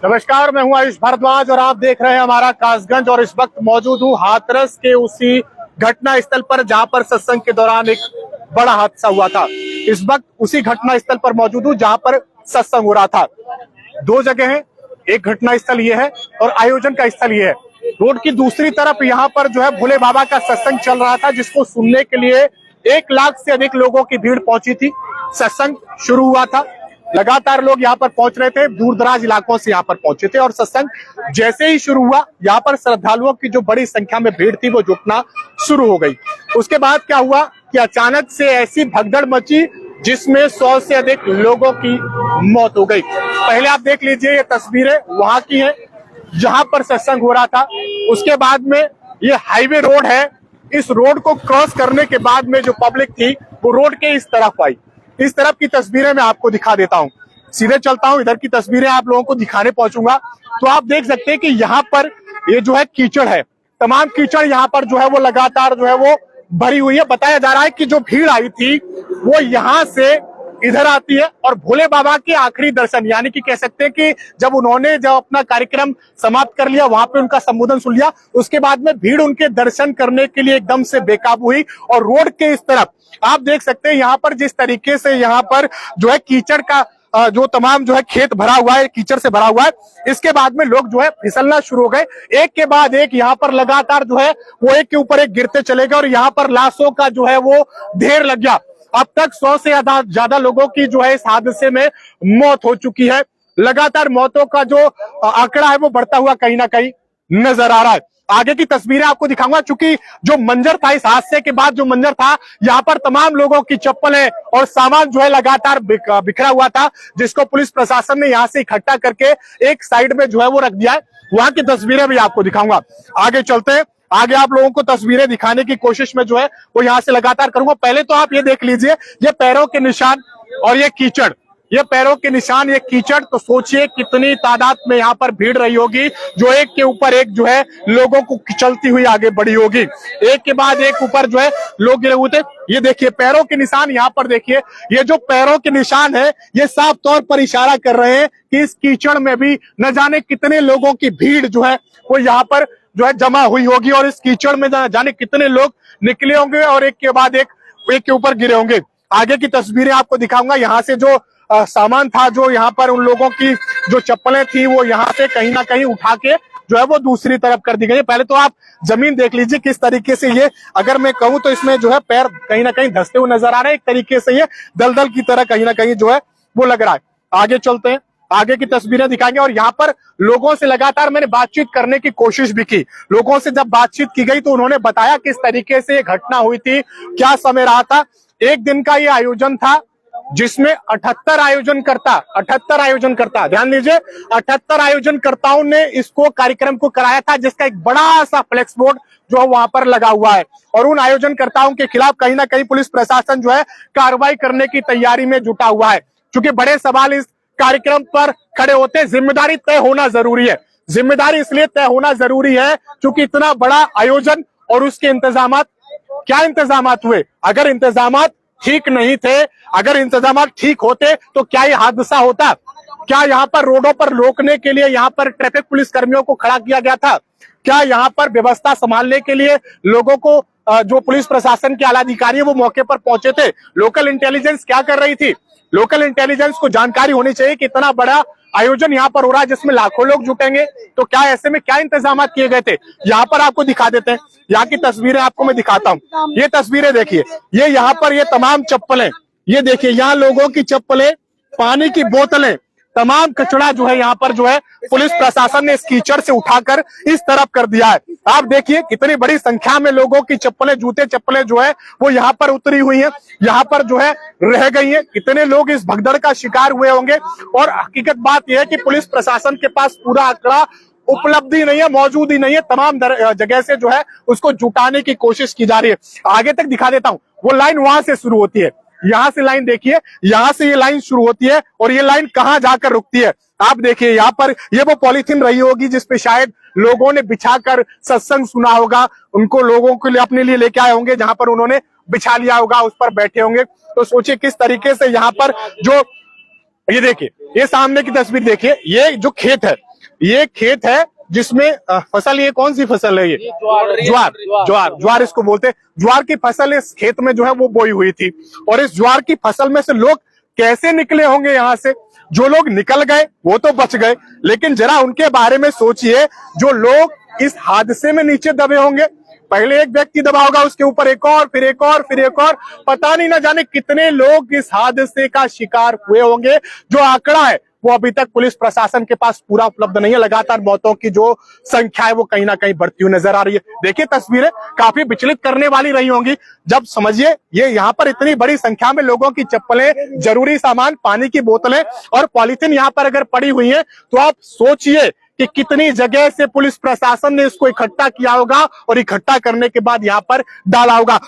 नमस्कार, मैं हूं आयुष भारद्वाज और आप देख रहे हैं हमारा कासगंज। और इस वक्त मौजूद हूं हाथरस के उसी घटना स्थल पर जहां पर सत्संग के दौरान एक बड़ा हादसा हुआ था। इस वक्त उसी घटना स्थल पर मौजूद हूं जहां पर सत्संग हो रहा था। दो जगह है, एक घटना स्थल ये है और आयोजन का स्थल ये है। रोड की दूसरी तरफ यहाँ पर जो है भोले बाबा का सत्संग चल रहा था, जिसको सुनने के लिए 1 लाख से अधिक लोगों की भीड़ पहुंची थी। सत्संग शुरू हुआ था, लगातार लोग यहाँ पर पहुंच रहे थे, दूर दराज इलाकों से यहाँ पर पहुंचे थे और सत्संग जैसे ही शुरू हुआ, यहाँ पर श्रद्धालुओं की जो बड़ी संख्या में भीड़ थी वो जुटना शुरू हो गई। उसके बाद क्या हुआ कि अचानक से ऐसी भगदड़ मची जिसमें 100 से अधिक लोगों की मौत हो गई। पहले आप देख लीजिए, ये तस्वीरें वहां की हैं जहां पर सत्संग हो रहा था। उसके बाद में ये हाईवे रोड है, इस रोड को क्रॉस करने के बाद में जो पब्लिक थी वो रोड के इस तरफ आई। इस तरफ की तस्वीरें मैं आपको दिखा देता हूं, सीधे चलता हूं, इधर की तस्वीरें आप लोगों को दिखाने पहुंचूंगा। तो आप देख सकते हैं कि यहाँ पर ये जो है कीचड़ है, तमाम कीचड़ यहाँ पर जो है वो लगातार जो है वो भरी हुई है। बताया जा रहा है कि जो भीड़ आई थी वो यहाँ से इधर आती है और भोले बाबा के आखिरी दर्शन, यानी कि कह सकते हैं कि जब अपना कार्यक्रम समाप्त कर लिया, वहां पे उनका संबोधन सुन लिया, उसके बाद में भीड़ उनके दर्शन करने के लिए एकदम से बेकाबू हुई। और रोड के इस तरफ आप देख सकते हैं यहाँ पर जिस तरीके से यहाँ पर जो है कीचड़ का जो तमाम जो है खेत भरा हुआ है, कीचड़ से भरा हुआ है। इसके बाद में लोग जो है फिसलना शुरू हो गए, एक के बाद एक यहाँ पर लगातार जो है वो एक के ऊपर एक गिरते चले गए और यहाँ पर लाशों का जो है वो ढेर लग गया। अब तक 100 से ज्यादा लोगों की जो है इस हादसे में मौत हो चुकी है। लगातार मौतों का जो आंकड़ा है वो बढ़ता हुआ कहीं ना कहीं नजर आ रहा है। आगे की तस्वीरें आपको दिखाऊंगा, चूंकि जो मंजर था इस हादसे के बाद, जो मंजर था यहाँ पर तमाम लोगों की चप्पलें और सामान जो है लगातार बिखरा हुआ था, जिसको पुलिस प्रशासन ने यहाँ से इकट्ठा करके एक साइड में जो है वो रख दिया है। वहां की तस्वीरें भी आपको दिखाऊंगा। आगे चलते हैं, आगे आप लोगों को तस्वीरें दिखाने की कोशिश में जो है वो यहाँ से लगातार करूंगा। पहले तो आप ये देख लीजिए, ये पैरों के निशान और ये कीचड़, ये पैरों के निशान, ये कीचड़। तो सोचिए कितनी तादाद में यहाँ पर भीड़ रही होगी, जो एक के ऊपर एक जो है लोगों को चलती हुई आगे बढ़ी होगी। एक के बाद एक ऊपर जो है लोग गिरे हुए थे। ये देखिए पैरों के निशान, यहाँ पर देखिए, ये जो पैरों के निशान है ये साफ तौर पर इशारा कर रहे हैं कि इस कीचड़ में भी न जाने कितने लोगों की भीड़ जो है वो यहाँ पर जो है जमा हुई होगी और इस कीचड़ में जाने कितने लोग निकले होंगे और एक के बाद एक के ऊपर गिरे होंगे। आगे की तस्वीरें आपको दिखाऊंगा। यहाँ से जो सामान था, जो यहाँ पर उन लोगों की जो चप्पलें थी वो यहाँ से कहीं ना कहीं उठा के जो है वो दूसरी तरफ कर दी गई। पहले तो आप जमीन देख लीजिए किस तरीके से ये, अगर मैं कहूं तो इसमें जो है पैर कहीं ना कहीं धंसते हुए नजर आ रहे हैं। एक तरीके से ये दलदल की तरह कहीं ना कहीं जो है वो लग रहा है। आगे चलते हैं, आगे की तस्वीरें दिखाएंगे। और यहाँ पर लोगों से लगातार मैंने बातचीत करने की कोशिश भी की। लोगों से जब बातचीत की गई तो उन्होंने बताया किस तरीके से ये घटना हुई थी, क्या समय रहा था। एक दिन का ये आयोजन था जिसमें 78 आयोजनकर्ता, ध्यान लीजिए, 78 आयोजनकर्ताओं ने इसको कार्यक्रम को कराया था, जिसका एक बड़ा सा फ्लेक्स बोर्ड जो वहां पर लगा हुआ है। और उन आयोजनकर्ताओं के खिलाफ कहीं ना कहीं पुलिस प्रशासन जो है कार्रवाई करने की तैयारी में जुटा हुआ है। क्योंकि बड़े सवाल इस कार्यक्रम पर खड़े होते हैं, जिम्मेदारी तय होना जरूरी है। जिम्मेदारी इसलिए तय होना जरूरी है क्योंकि इतना बड़ा आयोजन और उसके इंतजामात, क्या इंतजामात हुए, अगर इंतजामात ठीक नहीं थे, अगर इंतजामात ठीक होते तो क्या ये हादसा होता। क्या यहाँ पर रोडों पर रोकने के लिए यहाँ पर ट्रैफिक पुलिस कर्मियों को खड़ा किया गया था? क्या यहाँ पर व्यवस्था संभालने के लिए लोगों को जो पुलिस प्रशासन के आला अधिकारी है वो मौके पर पहुंचे थे? लोकल इंटेलिजेंस क्या कर रही थी? लोकल इंटेलिजेंस को जानकारी होनी चाहिए कि इतना बड़ा आयोजन यहाँ पर हो रहा है जिसमें लाखों लोग जुटेंगे, तो क्या ऐसे में क्या इंतजाम किए गए थे। यहाँ पर आपको दिखा देते हैं, यहाँ की तस्वीरें आपको मैं दिखाता हूँ। ये तस्वीरें देखिए, ये यहाँ पर ये तमाम चप्पलें, ये देखिए यहाँ लोगों की चप्पलें, पानी की बोतलें, तमाम कचरा जो है यहाँ पर जो है पुलिस प्रशासन ने इस कीचड़ से उठाकर इस तरफ कर दिया है। आप देखिए कितनी बड़ी संख्या में लोगों की चप्पलें, जूते चप्पलें जो है वो यहाँ पर उतरी हुई हैं, यहाँ पर जो है रह गई हैं। कितने लोग इस भगदड़ का शिकार हुए होंगे। और हकीकत बात यह है कि पुलिस प्रशासन के पास पूरा आंकड़ा उपलब्धि नहीं है, मौजूद ही नहीं है। तमाम जगह से जो है उसको जुटाने की कोशिश की जा रही है। आगे तक दिखा देता हूँ, वो लाइन वहां से शुरू होती है, यहाँ से लाइन देखिए, यहाँ से ये लाइन शुरू होती है और ये लाइन कहाँ जाकर रुकती है। आप देखिए यहाँ पर ये वो पॉलीथीन रही होगी जिसपे शायद लोगों ने बिछाकर सत्संग सुना होगा, उनको लोगों के लिए अपने लिए लेके आए होंगे, जहां पर उन्होंने बिछा लिया होगा, उस पर बैठे होंगे। तो सोचिए किस तरीके से यहाँ पर जो, ये देखिए, ये सामने की तस्वीर देखिए, ये जो खेत है ये खेत है जिसमें फसल, ये कौन सी फसल है? ये ज्वार इसको बोलते हैं। ज्वार की फसल इस खेत में जो है वो बोई हुई थी, और इस ज्वार की फसल में से लोग कैसे निकले होंगे यहां से? जो लोग निकल गए वो तो बच गए, लेकिन जरा उनके बारे में सोचिए, जो लोग इस हादसे में नीचे दबे होंगे। पहले एक व्यक्ति दबा होगा, उसके ऊपर एक और, फिर एक और, फिर एक और, पता नहीं ना जाने कितने लोग इस हादसे का शिकार हुए होंगे। जो आंकड़ा है वो अभी तक पुलिस प्रशासन के पास पूरा उपलब्ध नहीं है। लगातार मौतों की जो संख्या है वो कहीं ना कहीं बढ़ती हुई नजर आ रही है। देखिए तस्वीरें काफी विचलित करने वाली रही होंगी, जब समझिए ये यहाँ पर इतनी बड़ी संख्या में लोगों की चप्पलें, जरूरी सामान, पानी की बोतलें और पॉलिथीन यहाँ पर अगर पड़ी हुई है, तो आप सोचिए कि कितनी जगह से पुलिस प्रशासन ने इसको इकट्ठा किया होगा और इकट्ठा करने के बाद यहाँ पर डाला होगा।